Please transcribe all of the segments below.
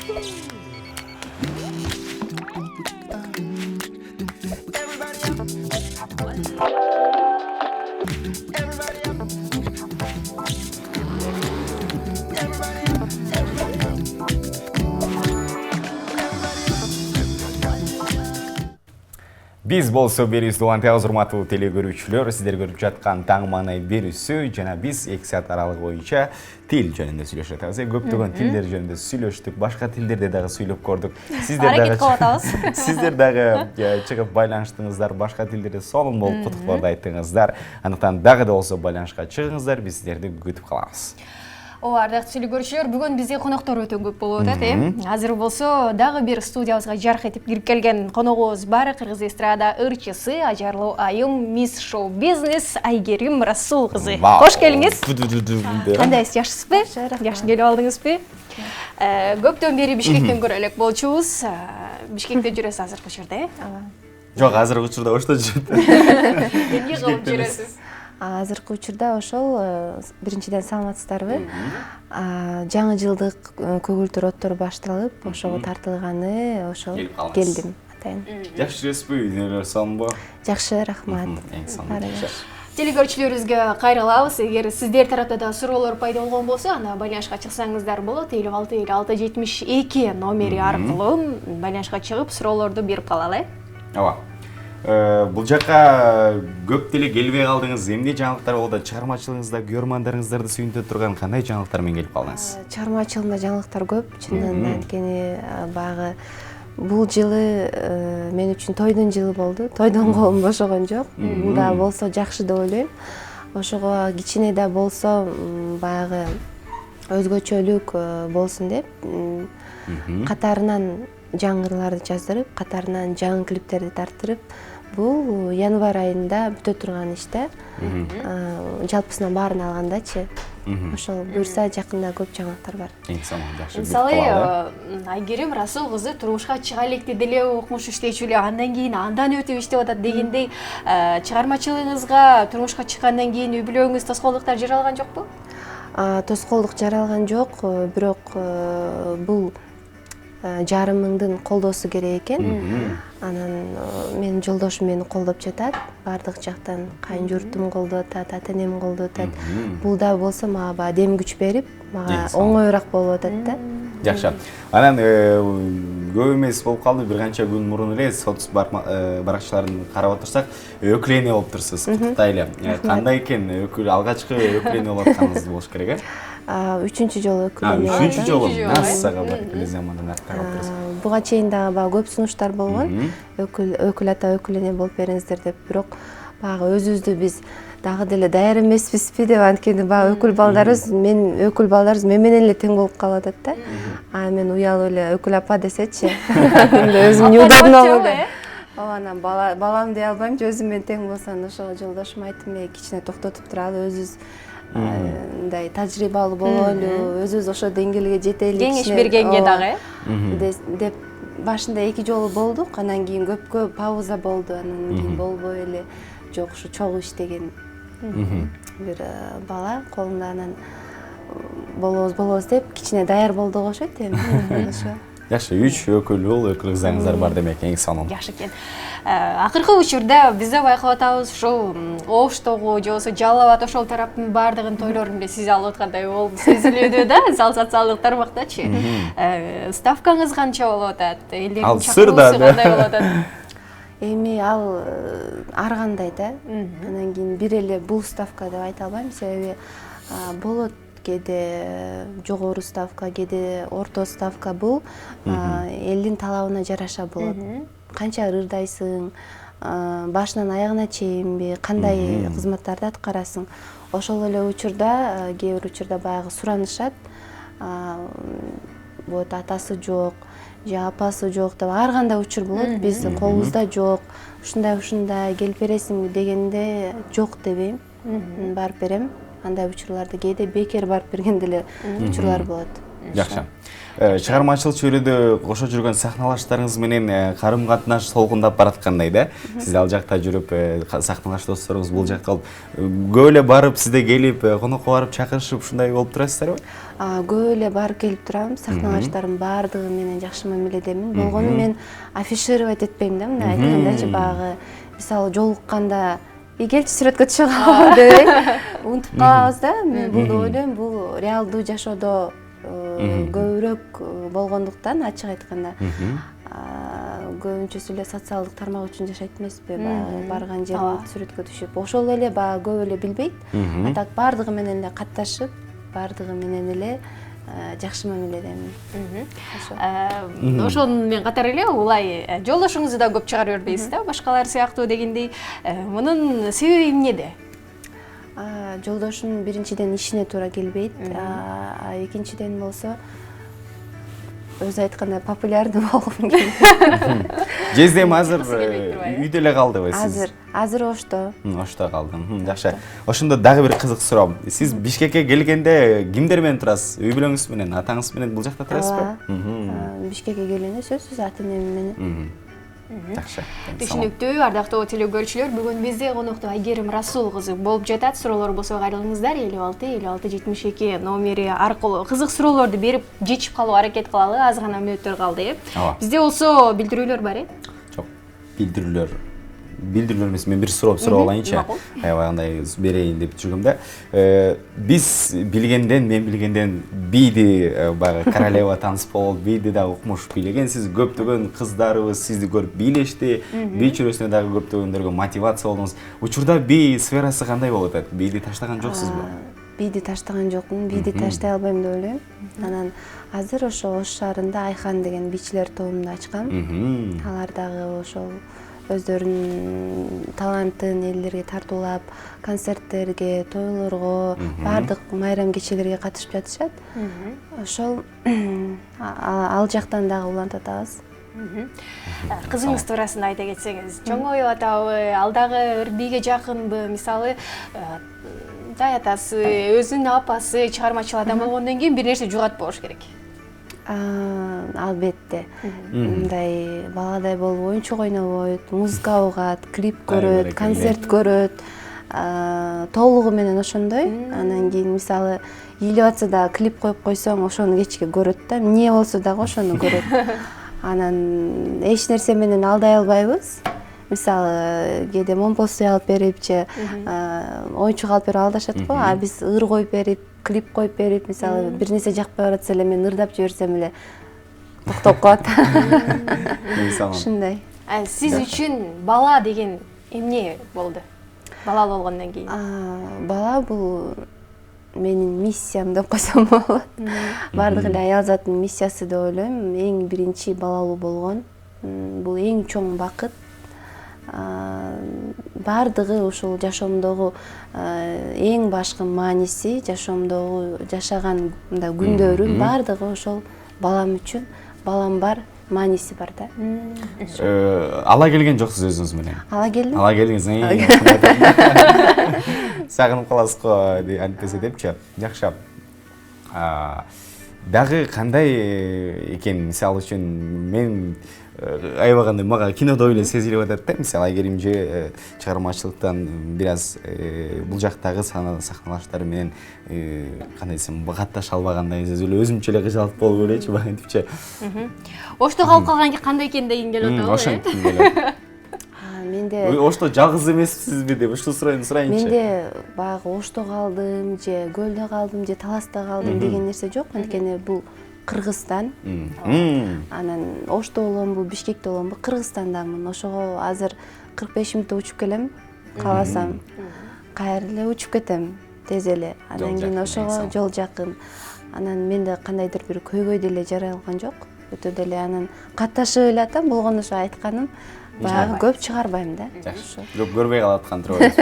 Biz болсо берүүбүздү улантабыз, урматтуу теле көрүүчүлөр. Сиздер көрүп жаткан таң маанай берүүсү жана биз 2 саат аралыгы боюнча тил жөнүндө сүйлөшүп атабыз. Көптөгөн тилдер жөнүндө сүйлөштүк, башка тилдерде дагы сүйлөп көрдүк. Сиздер дагы чыгып байланыштыңыздар, башка тилдерде сонун болуп кутуктарды айттыңыздар. Андыктан дагы да болсо байланышка чыгыңыздар, биз сиздерди күтүп калабыз. Ардактуу теле көрүүчүлөр, бүгүн бизге коноктор өтө көп болуп атат. Азыр болсо дагы бир студиябызга жарк этип кирип келген коногубуз бар. Кыргыз эстрада ырчысы, ажарлуу айым, мисс шоу бизнес Айгерим Расул кызы. Кош келиңиз. Кандайсыз, жакшысызбы? Жакшы келип алдыңызбы? Көптөн бери Бишкектен көрө элек болчубуз. Бишкекте жүрөсүз азыркы учурда, Жок, азыркы учурда ошто жүрөт. Эмне кылып жүрөсүз? Азыркы учурда ошол биринчиден саламатсыздарбы? Жаңы жылдык көгүлтүр оттор башталып, ошого тартылганы ошол келдим атайын. Жакшы жүрөсүзбү? Үйдөгүлөр сонунбу? Жакшы, рахмат. Эң сонун. Теле көрүүчүлөрүбүзгө кайрылабыз. Эгер сиздер тарапта да суроолор пайда болгон болсо, аны байланышка чыксаңыздар болот. 56-56-72 номери аркылуу байланышка чыгып, суроолорду берип калалы. Ооба. Бул жакка көп деле келбей калдыңыз. Эмне жаңылыктар болду? Чыгармачылыгыңызда көрөрмандарыңыздарды сүйүнтө турган кандай жаңылыктар менен келип калдыңыз? Чыгармачылыгымда жаңылыктар көп. Чынынан анткени багы бул жылы мен үчүн тойдун жылы болду. Тойдон колум бошогон жок. Бул да болсо жакшы деп ойлойм. Ошого кичине да болсо багы өзгөчөлүк болсун деп катарынан жаңы ырларды жаздырып, катарынан жаңы клиптерди тартырып, бул январь айында бүтө турган иш да. Жалпысынан баарын алгандачы. Ошол буюрса жакында көп жаңылыктар бар. Эң сонун, жакшы. Мисалы, Айгерим Расул кызы турмушка чыга электе деле окумуш иштечү эле, андан кийин андан өтүп иштеп атат дегендей, чыгармачылыгыңызга турмушка чыккандан кийин үй бүлөңүз тоскоолдуктар жаралган жокпу? Тоскоолдук жаралган жок, бирок бул жарымыңдын колдоосу керек экен. Анан менин жолдошум мени колдоп жатат. Бардык жактан кайын журтум колдоп атат, ата-энем колдоп атат. Бул да болсо мага баягы дем күч берип, мага оңоюраак болуп атат да. Жакшы. Анан көп эмес болуп калды, бир канча күн мурун эле соц баракчаларын карап отурсак, өкүл эне болуп турсуз. Куттуктайлы. Кандай экен алгачкы өкүл эне болуп атканыңыз болуш керек, Үчүнчү жолу өкүл эне. Үчүнчү жолу. Нассага бар. Замандан карап турсуз. Буга чейин дагы баягы көп сунуштар болгон. Өкүл ата, өкүл эне болуп бериңиздер деп, бирок баягы өзүбүздү биз дагы деле даяр эмеспизби деп, анткени баягы өкүл балдарыбыз мен менен эле тең болуп калып атат да. Мен уялып эле өкүл апа десечи, өзүм неудобно болду. Анан балам дей албаймчы, өзүм менен тең болсоң, ошого жолдошум айттым, кичине токтотуп туралы, өзүбүз мындай тажрыйбалуу бололу, өзүбүз ошо деңгээлге жетели. Кеңеш бергенге дагы деп башында 2 жолу болдук, анан кийин көпкө пауза болду, анан кийин болбой эле жок ушу чогуу иштеген бир бала колунда, анан болобуз деп кичине даяр болдук окшойт эми. Жакшы, 3 өкүл кыздарыңыздар бар демек, эң сонун. Жакшы экен. Акыркы учурда бизде байкап атабыз, ушул Оштогу же болбосо Жалал Абад ошол тараптын бардыгын тойлорун эле сиз алып аткандай болуп сезилүүдө да, социалдык тармактачы. Ставкаңыз канча болуп атат? Элдердин чакыруусу кандай болуп атат? Эми ал ар кандай да. Анан кийин бир эле бул ставка деп айта албайм, себеби болот кээде жогору ставка, кээде орто ставка. Бул элдин талабына жараша болот. Канча ырдайсың, башынан аягына чейинби, кандай кызматтарды аткарасың. Ошол эле учурда, кээ бир учурда баягы суранышат. Вот атасы жок, же апасы жок деп ар кандай учур болот. Биз колубузда жок, ушундай келип бересиңби дегенде жок дебейм. Барып берем. Андай учурларды кээде бекер барып берген деле учурлар болот. Жакшы. Чыгармачылык чөйрөдө кошо жүргөн сахналаштарыңыз менен карым катнаш солгундап бараткандай да. Сиз ал жакта жүрүп сахналаш досторуңуз бул жакта алып көп эле барып сизде келип конокко барып чакырышып ушундай болуп турасыздарбы? Көп эле барып келип турам. Сахналаштарым баардыгы менен жакшы мамиледемин. Болгону мен афишировать этпейм да, мына айткандачы багы мисалы жолукканда келчи сүрөткө түшө калалы деп унутуп калабыз да. Мен бул ойлойм, бул реалдуу жашоодо көбүрөөк болгондуктан ачык айтканда көбүнчөсү эле социалдык тармак үчүн жашайт эмеспи, барган жерин сүрөткө түшүп ошол эле баягы көп эле билбейт. А так баардыгы менен эле катташып, баардыгы менен эле жакшы мамиледемин. Ошону мен катары эле улай жолдошуңузду да көп чыгарып бербейсиз да, башкалар сыяктуу дегендей. Мунун себеби эмнеде? Жолдошум биринчиден ишине туура келбейт, экинчиден болсо өзү айткандай популярдуу болгум келет. Жезде эми азыр үйдө эле калдыбы сиз? Азыр Ошто. Ошто калдым. Жакшы. Ошондо дагы бир кызык суроо. Сиз Бишкекке келгенде кимдер менен турасыз? Үй бүлөңүз менен, атаңыз менен бул жакта турасызбы? Бишкекке келгенде сөзсүз ата-энем менен. Жакшы. Түшүнүктүү, ардактуу телекөрүүчүлөр, бүгүн бизде конокто Айгерим Расул кызы болуп жатат. Суроолор болсо кайрылыңыздар, 56-56-72 номери аркылуу кызык суроолорду берип жечип калуу аракет кылалы. Аз гана мүнөттөр калды. Бизде болсо билдирүүлөр бар, Жок, билдирүүлөр эмес, мен бир суроо алайынчы. Аябай андай берейин деп жүргөм да. Мен билгенден Биди баягы королева таныс болуп, Биди да укмуш бийлеген. Сиз көптөгөн кыздарыбыз сизди көрүп бийлешти. Би чөйрөсүнө дагы көптөгөндөргө мотивация болдуңуз. Учурда би сферасы кандай болуп атат? Биди таштаган жоксузбу? Биди таштаган жокмун. Биди таштай албайм деп ойлойм. Анан азыр ошо Ош шаарында Айхан деген бичилер тобунду ачкам. Алар дагы ошол өздөрүнүн талантын элдерге тартуулап, концерттерге, тойлорго, баардык майрам кечелерге катышып жатышат. Ошол ал жактан дагы улантып атабыз. Кызыңыз туурасында айта кетсеңиз, чоңоюп атабы, ал дагы бийге жакынбы? Мисалы, даятасы, өзүнүн апасы чыгармачыл адам болгондон кийин бир нерсе жугат болуш керек. Албетте. Мындай баладай болуп оюнчук ойнобойт, музыка угат, клип көрөт, концерт көрөт. Толугу менен ошондой. Анан кийин мисалы ийилип атса да клип коюп койсоң, ошону кечке көрөт да. Эмне болсо дагы ошону көрөт. Анан эч нерсе менен алдай албайбыз. Мисалы кээде момпосу алып берипчи, оюнчук алып берип алдашат го. А биз ыр коюп берип, клип коюп берип, мисалы бир нерсе жакпай баратса эле мен ырдап жиберсем эле токтоп калат. Ушундай. Сиз үчүн бала деген эмне болду? Балалуу болгондон кийин. Бала бул менин миссиям деп койсом болот. Бардык эле аял заттын миссиясы деп ойлойм. Эң биринчи балалуу болгон. Бул эң чоң бакыт. Бардыгы ушул жашоомдогу эң башкы мааниси, жашоомдогу жашаган күндөрүм бардыгы ошол балам үчүн. Балам бар, мааниси бар да. Ала келген жоксуз өзүңүз менен? Ала келдим. Ала келдиңиз. Сагынып каласыз го антесе депчи. Жакшы. Дагы кандай экен, мисалы үчүн мен аябагандай мага кинодо эле сезилип атат да. Мисалы Айгерим же чыгармачылыктан бир аз бул жактагы сахналаштар менен кандай десем катташа албагандай өзүмчө эле кыжалып болуп элечи баягынтипчи. Ошто калып калган кандай экен дегин келип атабы. Ошентип келет. Менде Ошто жалгыз эмессизби деп ушул сурайынчы. Менде баягы Ошто калдым же Көлдө калдым же Таласта калдым деген нерсе жок. Анткени бул Кыргызстан. Анан Ошто боломбу, Бишкекте боломбу, Кыргызстандамын. Ошого азыр 45 мүнөттө учуп келем. Кааласам кайра эле учуп кетем тез эле. Анан кийин ошого жол жакын. Анан менде кандайдыр бир көйгөй деле жаралган жок. Өтө деле анан катташып эле атам, болгону ошо айтканым. Баягы көп чыгарбайм да. Жакшы. Көп көрбөй калаткан турабыз.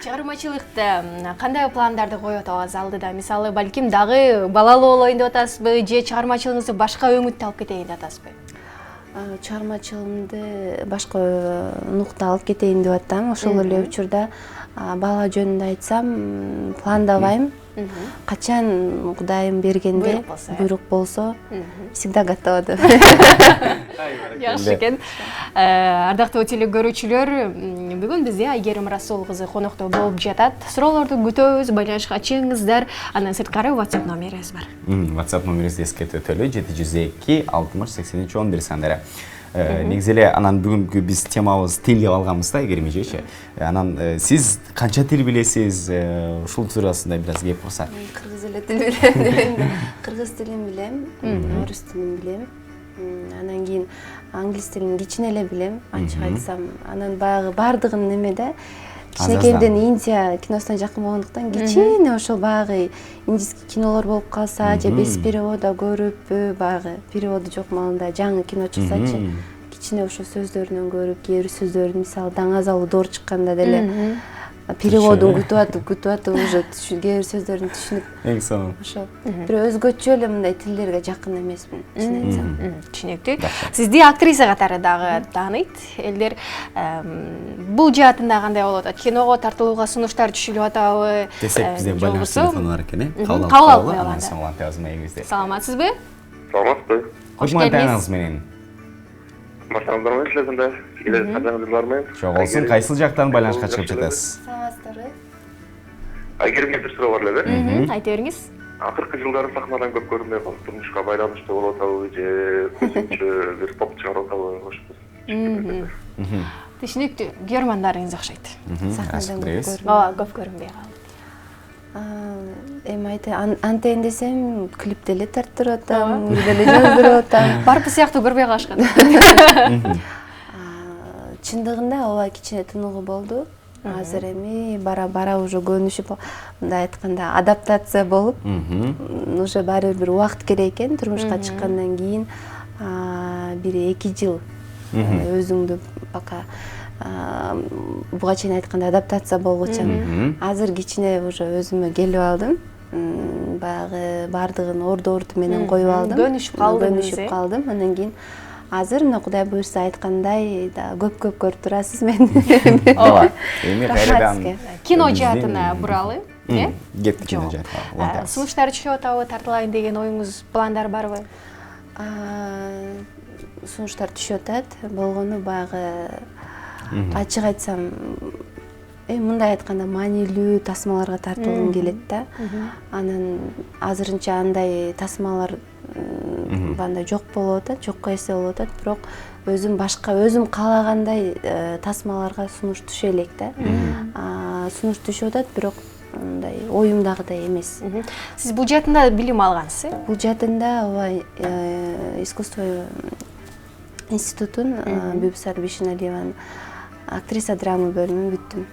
Чыгармачылыкта кандай пландарды коюп атабыз алдыда? Мисалы, балким дагы балалуу болоюн деп атасызбы, же чыгармачылыгыңызды башка өңүттө алып кетейин деп атасызбы? Чыгармачылыгымды башка нукта алып кетейин деп атам. Ошол эле учурда бала жөнүндө айтсам, пландабайм. Качан Кудайым бергенде буйрук болсо всегда готова деп. Жакшы экен. Ардактуу телекөрүүчүлөр, бүгүн бизде Айгерим Расул кызы конокто болуп жатат. Суроолорду күтөбүз, байланышка чыгыңыздар. Андан сырткары WhatsApp номерибиз бар. WhatsApp номерибизди эскертип өтөлү 702 60 11 сандары. Негизи эле анан бүгүнкү биз темабыз тил деп алганбыз да, Айгерим эжечи. Анан сиз канча тил билесиз? Ушул туурасында бир аз кеп курсак. Кыргыз эле тил билем. Кыргыз тилин билем, орус тилин билем. Анан кийин англис тилин кичине эле билем, ачык айтсам. Анан баягы бардыгын немеде кичинекейден Индия киносуна жакын болгондуктан кичине ошол баягы индийский кинолор болуп калса же без перевода көрүп, баягы переводу жок маалында жаңы кино чыксачы, кичине ошо сөздөрүнөн көрүп, кээ бир сөздөрдүн мисалы Даңазалуу доор чыкканда деле переводун күтүп атып уже кээ бир сөздөрүн түшүнүп. Эң сонун. Ошо бир өзгөчө эле мындай тилдерге жакын эмесмин, чын айтсам. Түшүнүктүү. Сизди актриса катары дагы тааныйт. Элдер бул жаатында кандай болуп атат? Киного тартылууга сунуштар түшүлүп атабы? Десек бизден байланыш телефону бар экен, Кабыл алып коелу. Анан соң улантабыз маегибизде. Саламатсызбы? Саламатсызбы. Кош Кутмантаңыз менен. Маршалдар менен эле кадагылар менен. Чогулсун, кайсыл жактан байланышка чыгып жатасыз? Саламатсыздарбы? Айгерим бир суроо бар эле. Айта бериңиз. Акыркы жылдары сахнадан көп көрүнбөй калып, турмушка байланыштуу болуп атабы же көзүнчө бир топ чыгарып атабы? Түшүнүктүү. Германдарыңыз окшойт. Сахнадан Ооба, көп көрүнбөй калды. Эми антейин десем, клип деле тарттырып атам, деле жаздырып атам. Барпы сыяктуу көрбөй калышкан. Чындыгында ооба кичине тыныгуу болду. Азыр эми бара уже көнүшүп, мындай айтканда адаптация болуп, уже баары бир убакыт керек экен. Турмушка чыккандан кийин бир 2 жыл өзүңдү пока буга чейин айтканда адаптация болгучу. Азыр кичине уже өзүмө келип алдым. Баягы бардыгын орду менен коюп алдым. Көнүшүп калдым. Андан кийин азыр мына Кудай буйрса айткандай да көп көрүп турасыз мени. Ооба. Эми кайрадан кино жаатына буралы, э? Кетти кино жаатына. Сунуштар түшүп атабы, тартылайын деген оюңуз, пландар барбы? Сунуштар түшүп атат. Болгону баягы ачык айтсам, мындай айтканда маанилүү тасмаларга тартылгым келет да. Анан азырынча андай тасмалар банда жок болуп атат, жокко эсе болуп атат, бирок өзүм каалагандай тасмаларга сунуш түшө элек да. Сунуш түшүп атат, бирок мындай оюмдагыдай эмес. Сиз бул жаатында билим алгансыз? Бул жаатында ооба искусство институтун Бибисар Бишеналиеванын актриса драма бөлүмүн бүттүм.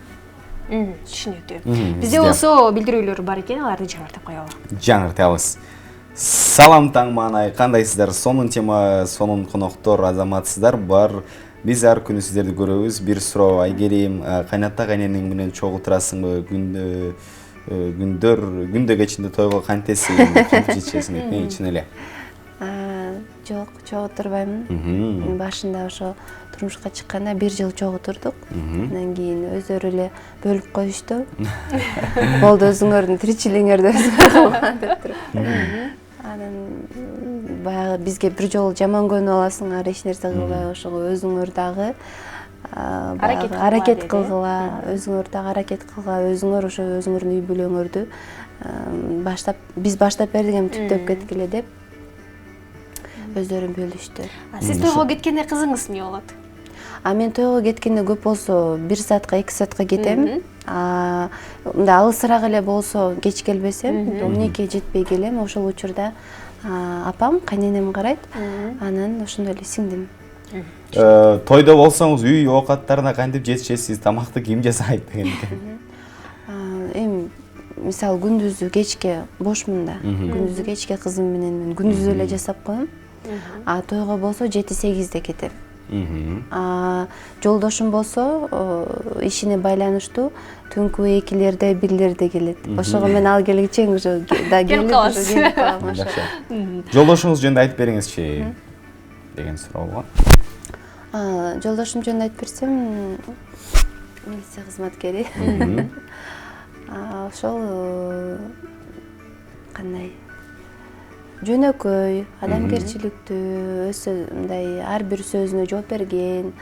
Түшүнүктүү. Бизде болсо билдирүүлөр бар экен, аларды жаңыртып коелу. Жаңыртабыз. Салам таң маанай, кандайсыздар? Сонун тема, сонун коноктор, азаматсыздар бар. Биз ар күнү сиздерди көрөбүз. Бир суроо, Айгерим, кайната кайненең менен чогуу турасыңбы? Күндө кечинде тойго кантесиң, кантип жетишесиң экен, чын эле? Жок, чогуу турбаймын. Башында ошо турмушка чыкканда 1 жыл чогуу турдук. Андан кийин өздөрү эле бөлүп коюшту. Болду, өзүңөрдүн тиричилигиңерди өзүңөр кылган деп туруп. Анан баягы бизге бир жолу жаман көнүп аласың, эч нерсе кылбай, ошого өзүңөр дагы аракет кылгыла, өзүңөр ошо өзүңөрдүн үй бүлөңөрдү биз баштап бердик, эми түптөп кеткиле деп өздөрү бөлүштү. Сиз тойго кеткенде кызыңыз эмне болот? Мен тойго кеткенде көп болсо 1 саатка 2 саатка кетем. Мындай алысыраак эле болсо кеч келбесем, 12 жетпей келем. Ошол учурда апам, кайненем карайт. Анан ошондой эле сиңдим. Тойдо болсоңуз үй оокаттарына кантип жетишесиз? Тамакты ким жасайт дегенден? Эми мисалы күндүзү кечке бошмун да. Күндүзү кечке кызым менен мен күндүзү эле жасап коем. Тойго болсо 7-8де кетем. Жолдошум болсо ишине байланыштуу түнкү 2-лерде 1-лерде келет. Ошого мен ал келгиче уже да келип калам. Жолдошуңуз жөнүндө айтып бериңизчи деген суроо болгон. Жолдошум жөнүндө айтып берсем, милиция кызматкери. Ошол кандай жөнөкөй, адамгерчиликтүү, мындай ар бир сөзүнө жооп берген,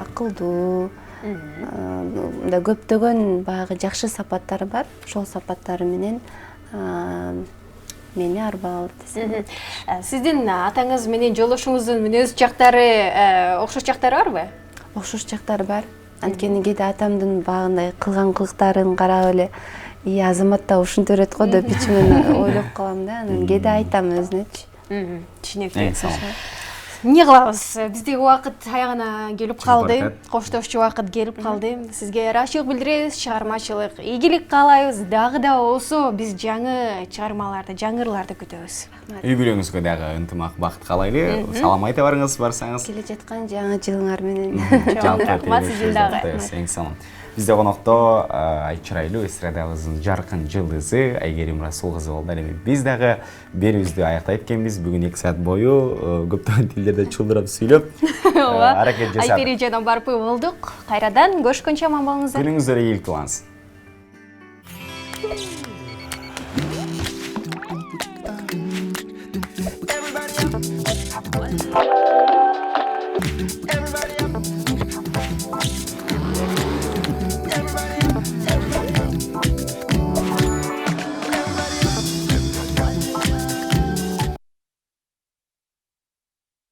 акылдуу, мындай көптөгөн баягы жакшы сапаттары бар. Ошол сапаттары менен мени арбап десем. Сиздин атаңыз менен жолдошуңуздун мүнөз жактары окшош жактары барбы? Окшош жактары бар. Анткени кээде атамдын багындай кылган кылыктарын карап эле Азамат да ушинте берет го деп ичимен ойлоп калам да. Анан кээде айтам өзүнөчү. Түшүнүктүү. Эмне кылабыз? Биздеги убакыт аягына келип калды. Коштошчу убакыт келип калды. Сизге ыраазычылык билдиребиз, чыгармачылык ийгилик каалайбыз. Дагы да болсо биз жаңы чыгармаларды, жаңы ырларды күтөбүз. Үй бүлөңүзгө дагы ынтымак бакыт каалайлы. Салам айта барыңыз барсаңыз. Келе жаткан жаңы жылыңар менен. Рахмат сизге дагы. Эң салам. Бизде конокто чырайлуу эстрадабыздын жаркын жылдызы Айгерим Расул кызы болду. Эми биз дагы берүүбүздү аяктай эткенбиз. Бүгүн 2 саат бою көптөгөн тилдерде чылдырап сүйлөп аракет жасап. Айпери жана барпы болдук. Кайрадан көрүшкөнчө аман болуңуздар. Күнүңүздөр ийгиликтүү улансын.